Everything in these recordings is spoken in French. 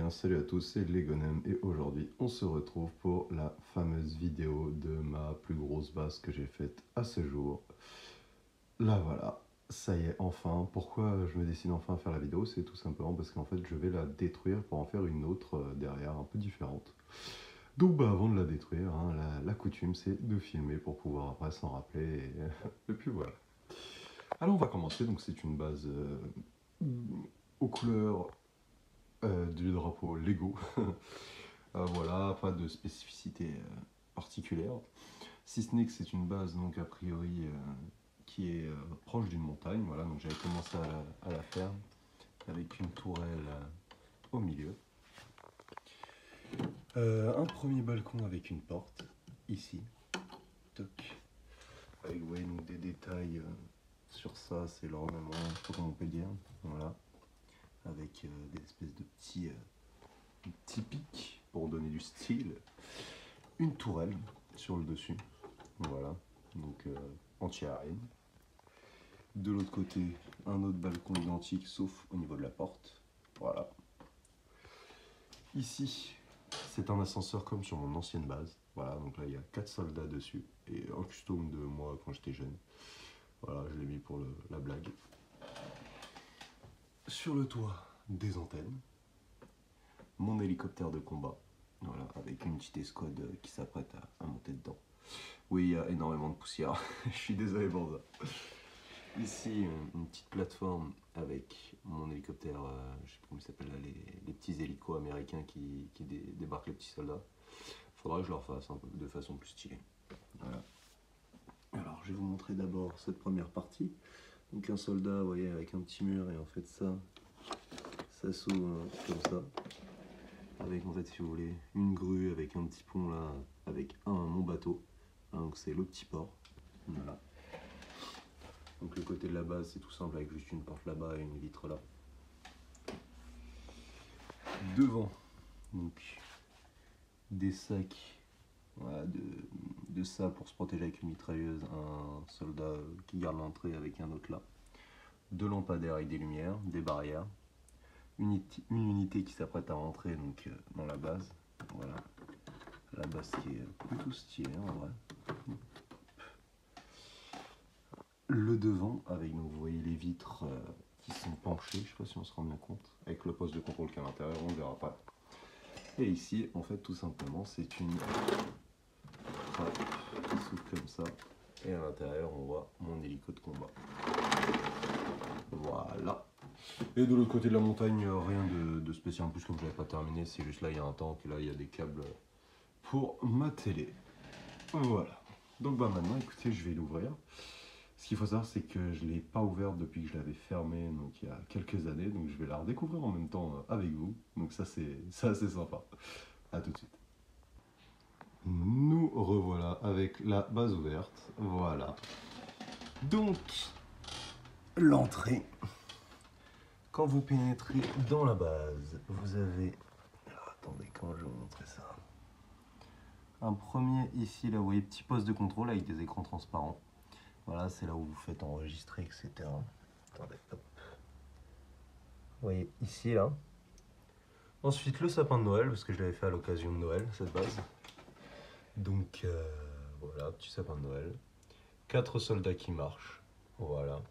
bien, salut à tous, c'est Legonem et aujourd'hui on se retrouve pour la fameuse vidéo de ma plus grosse base que j'ai faite à ce jour. Là voilà, ça y est, enfin. Pourquoi je me décide enfin à faire la vidéo? C'est tout simplement parce qu'en fait je vais la détruire pour en faire une autre derrière, un peu différente. Donc bah avant de la détruire, hein, la coutume c'est de filmer pour pouvoir après s'en rappeler et puis voilà. Alors on va commencer, donc c'est une base aux couleurs du drapeau Lego. Voilà, pas de spécificité particulière. Si ce n'est que c'est une base donc a priori qui est proche d'une montagne. Voilà, donc j'avais commencé à la faire avec une tourelle au milieu. Un premier balcon avec une porte ici. Toc. Avec ouais, donc des détails sur ça, c'est l'ornement, je sais pas comment on peut dire. Voilà. Avec des espèces de petits pics pour donner du style. Une tourelle sur le dessus, voilà, donc anti-aérienne. De l'autre côté, un autre balcon identique sauf au niveau de la porte, voilà. Ici, c'est un ascenseur comme sur mon ancienne base, voilà, donc là il y a 4 soldats dessus et un custom de moi quand j'étais jeune. Voilà, je l'ai mis pour la blague. Sur le toit, des antennes, mon hélicoptère de combat. Voilà, avec une petite escouade qui s'apprête à monter dedans. Oui, il y a énormément de poussière, je suis désolé pour ça. Ici, une petite plateforme avec mon hélicoptère, je sais pas comment il s'appelle là, les petits hélicos américains qui débarquent les petits soldats. Faudra que je leur fasse un peu de façon plus stylée. Voilà. Alors, je vais vous montrer d'abord cette première partie. Donc un soldat, vous voyez, avec un petit mur et en fait ça s'ouvre comme ça. Avec en fait si vous voulez une grue avec un petit pont là avec mon bateau, donc c'est le petit port, voilà. Donc le côté de la base c'est tout simple avec juste une porte là-bas et une vitre là. Devant donc des sacs, voilà, de ça pour se protéger avec une mitrailleuse, un soldat qui garde l'entrée avec un autre là, deux lampadaires avec des lumières, des barrières. Une unité qui s'apprête à rentrer donc, dans la base. Voilà. La base qui est plutôt stylée en vrai. Le devant avec, donc, vous voyez les vitres qui sont penchées, je sais pas si on se rend bien compte, avec le poste de contrôle qui est à l'intérieur, on ne verra pas. Et ici, en fait, tout simplement, c'est une trappe qui s'ouvre comme ça. Et à l'intérieur, on voit mon hélico de combat. Voilà. Et de l'autre côté de la montagne, rien de spécial en plus, comme je n'avais pas terminé, c'est juste là il y a un tank et là il y a des câbles pour ma télé. Voilà. Donc bah maintenant écoutez, je vais l'ouvrir. Ce qu'il faut savoir c'est que je ne l'ai pas ouverte depuis que je l'avais fermée donc il y a quelques années, donc je vais la redécouvrir en même temps avec vous. Donc ça c'est assez sympa. A tout de suite. Nous revoilà avec la base ouverte. Voilà. Donc l'entrée. Quand vous pénétrez dans la base, vous avez... Alors, attendez, comment je vais vous montrer ça? Un premier ici, là vous voyez, petit poste de contrôle avec des écrans transparents. Voilà, c'est là où vous faites enregistrer, etc. Attendez, hop. Vous voyez ici, là. Ensuite, le sapin de Noël, parce que je l'avais fait à l'occasion de Noël, cette base. Donc, voilà, petit sapin de Noël. 4 soldats qui marchent. Voilà.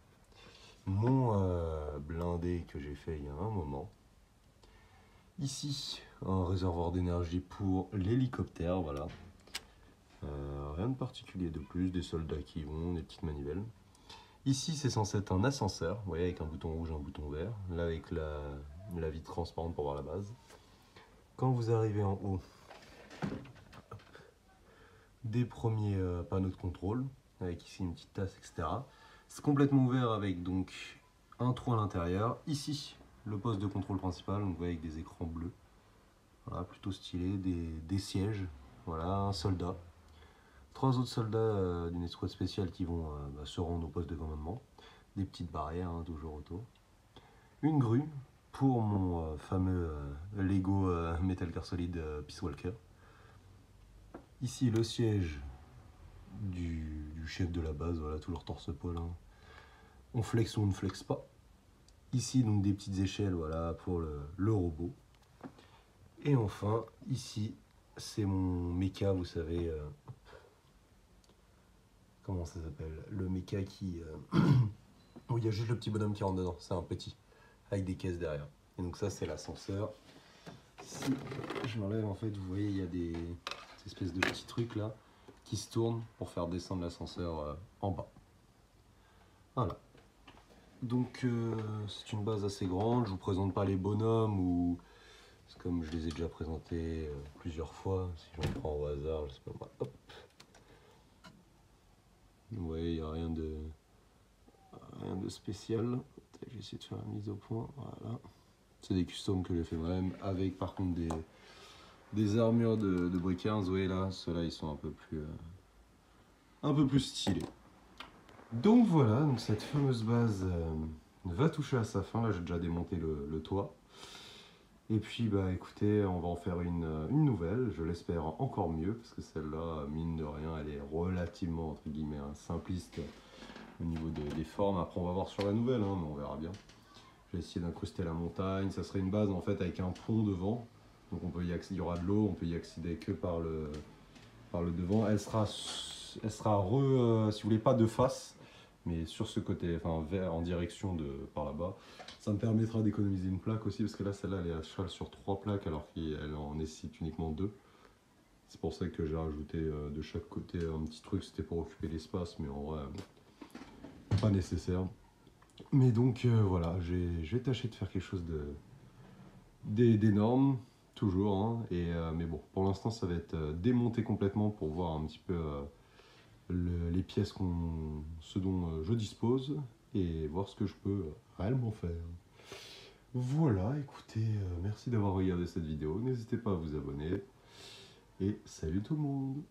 Mon blindé que j'ai fait il y a un moment. Ici, un réservoir d'énergie pour l'hélicoptère, voilà. Rien de particulier de plus, des soldats qui vont, des petites manivelles. Ici, c'est censé être un ascenseur, vous voyez, avec un bouton rouge, un bouton vert. Là, avec la vitre transparente pour voir la base. Quand vous arrivez en haut, hop, des premiers panneaux de contrôle, avec ici une petite tasse, etc. C'est complètement ouvert avec donc un trou à l'intérieur. Ici, le poste de contrôle principal, donc vous voyez avec des écrans bleus. Voilà, plutôt stylé, des sièges, voilà, un soldat. 3 autres soldats d'une escouade spéciale qui vont se rendre au poste de commandement. Des petites barrières, hein, toujours autour. Une grue pour mon fameux Lego Metal Gear Solid Peace Walker. Ici, le siège du chef de la base, voilà, tout leur torse-poil. Hein. On flex ou on ne flex pas. Ici, donc des petites échelles, voilà, pour le robot. Et enfin, ici, c'est mon mecha, vous savez, comment ça s'appelle? Le mecha qui... où il y a juste le petit bonhomme qui rentre dedans, c'est un petit, avec des caisses derrière. Et donc ça, c'est l'ascenseur. Si je l'enlève, en fait, vous voyez, il y a des espèces de petits trucs là, qui se tournent pour faire descendre l'ascenseur en bas. Voilà. Donc c'est une base assez grande, je vous présente pas les bonhommes ou comme je les ai déjà présentés plusieurs fois, si j'en prends au hasard, je sais pas moi, hop. Vous voyez, il n'y a rien de spécial. Je vais essayer de faire la mise au point, voilà. C'est des customs que j'ai fait moi-même, avec par contre des armures de bricards, vous voyez là, ceux-là ils sont un peu plus stylés. Donc voilà, donc cette fameuse base va toucher à sa fin. Là, j'ai déjà démonté le toit. Et puis, bah écoutez, on va en faire une nouvelle, je l'espère encore mieux, parce que celle-là, mine de rien, elle est relativement, entre guillemets, simpliste au niveau des formes. Après, on va voir sur la nouvelle, hein, mais on verra bien. Je vais essayer d'incruster la montagne. Ça serait une base, en fait, avec un pont devant. Donc, on peut y accéder, il y aura de l'eau, on peut y accéder que par le devant. Elle sera si vous voulez, pas de face, mais sur ce côté, enfin en direction de par là-bas. Ça me permettra d'économiser une plaque aussi, parce que là, celle-là, elle est à cheval sur 3 plaques, alors qu'elle en nécessite uniquement 2. C'est pour ça que j'ai rajouté de chaque côté un petit truc, c'était pour occuper l'espace, mais en vrai, pas nécessaire. Mais donc voilà, je vais tâcher de faire quelque chose d'énorme, toujours, hein, mais bon, pour l'instant, ça va être démonté complètement pour voir un petit peu les pièces ce dont je dispose et voir ce que je peux réellement faire. Voilà, écoutez, merci d'avoir regardé cette vidéo. N'hésitez pas à vous abonner et salut tout le monde!